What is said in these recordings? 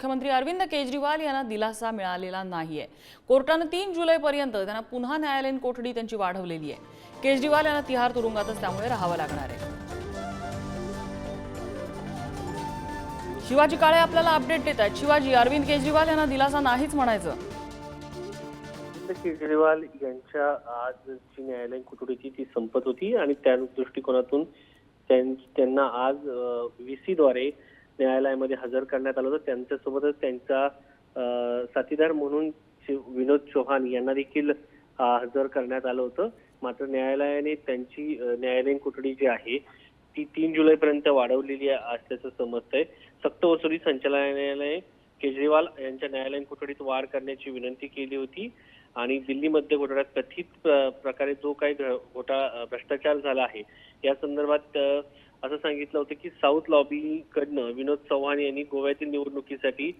मुख्यमंत्री अरविंद केजरीवाल यांना दिलासा मिळालेला नाहीये। कोर्टाने 3 जुलैपर्यंत त्यांना पुन्हा न्यायालयीन कोठडी त्यांची वाढवलेली आहे। केजरीवाल यांना तिहार तुरुंगातच त्यामुळे राहावं लागणार आहे। शिवाजी काळे आपल्याला अपडेट देतात। शिवाजी, अरविंद केजरीवाल यांना दिलासा नाहीच म्हणायचं। केजरीवाल यांच्या आज जी न्यायालयीन कोठडीची ती संपत होती आणि त्या दृष्टिकोनातून त्यांना आज व्हीसी द्वारे न्यायालयामध्ये हजर करण्यात आलं होतं। त्यांच्यासोबतच त्यांचा साथीदार म्हणून विनोद चौहान यांना देखील हजर करण्यात आलं होतं। मात्र न्यायालयाने त्यांची न्यायालयीन कोठडी जी आहे ती 3 जुलैपर्यंत वाढवलेली असल्याचं समजतंय। सक्तवसुली संचालनालयाने केजरीवाल यांच्या न्यायालयीन कोठडीत वाढ करण्याची विनंती केली होती आणि दिल्ली मध्य घोटाळ्यात कथित प्रकारे जो काही भ्रष्टाचार झाला आहे या संदर्भात असं सांगितलं होतं की साऊथ लॉबीकडनं विनोद चव्हाण यांनी गोव्यातील निवडणुकीसाठी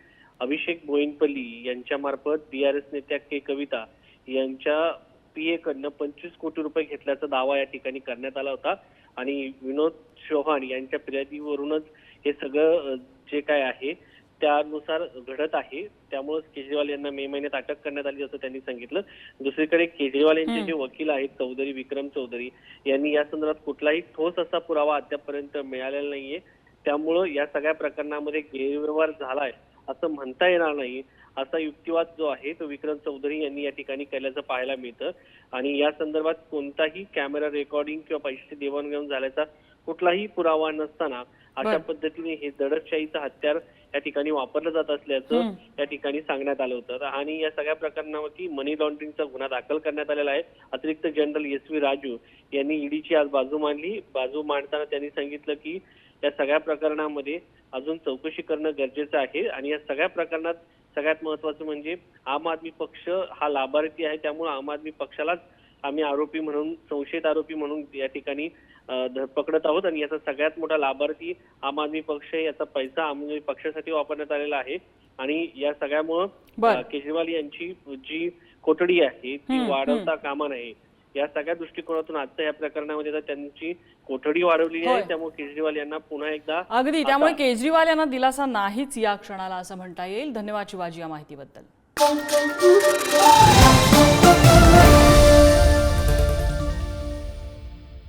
अभिषेक बोईनपल्ली यांच्या मार्फत बीआरएस नेत्या के कविता यांच्या पीए कडनं 25 कोटी रुपये घेतल्याचा दावा या ठिकाणी करण्यात आला होता आणि विनोद चव्हाण यांच्या फिर्यादीवरूनच हे सगळं जे काय आहे त्यानुसार घडत आहे। त्यामुळे केजरीवाल यांना मे महिन्यात अटक करण्यात आली असं त्यांनी सांगितलं। दुसरीकडे केजरीवाल यांचे जे वकील आहेत चौधरी विक्रम चौधरी यांनी या संदर्भात कुठलाही ठोस असा पुरावा अद्यापपर्यंत मिळालेला नाहीये। त्यामुळं या सगळ्या प्रकरणामध्ये गैरव्यवहार झालाय असं म्हणता येणार नाही असा युक्तिवाद जो आहे तो विक्रम चौधरी यांनी या ठिकाणी केल्याचं पाहायला मिळतं आणि या संदर्भात कोणताही कॅमेरा रेकॉर्डिंग किंवा पैशाची देवाणघेवाण झाल्याचा कुठलाही पुरावा नसताना अशा पद्धतीने हे दडपशाहीचं हत्यार या ठिकाणी वापरलं जात असल्याचं या ठिकाणी सांगण्यात आलं होतं आणि या सगळ्या प्रकरणावरती मनी लॉन्ड्रिंगचा गुन्हा दाखल करण्यात आलेला आहे। अतिरिक्त जनरल एस.व्ही. राजू यांनी ईडीची आज बाजू मांडली। बाजू मांडताना त्यांनी सांगितलं की या सगळ्या प्रकरणामध्ये अजून चौकशी करणं गरजेचं आहे आणि या सगळ्या प्रकरणात सगळ्यात महत्वाचं म्हणजे आम आदमी पक्ष हा लाभार्थी आहे। त्यामुळे आम आदमी पक्षालाच आम्ही आरोपी म्हणून संशयित आरोपी म्हणून या ठिकाणी पकडत आहोत आणि याचा सगळ्यात मोठा लाभार्थी आम आदमी पक्ष आहे। याचा पैसा आम आदमी पक्षासाठी वापरण्यात आलेला आहे आणि या सगळ्यामुळं केजरीवाल यांची जी कोठडी आहे ती वाढवता कामा नये या सगळ्या दृष्टिकोनातून आजच्या या प्रकरणामध्ये त्यांची कोठडी वाढवली आहे। त्यामुळे केजरीवाल यांना पुन्हा एकदा अगदी त्यामुळे केजरीवाल यांना दिलासा नाहीच या क्षणाला असं म्हणता येईल। धन्यवाद शिवाजी या माहितीबद्दल।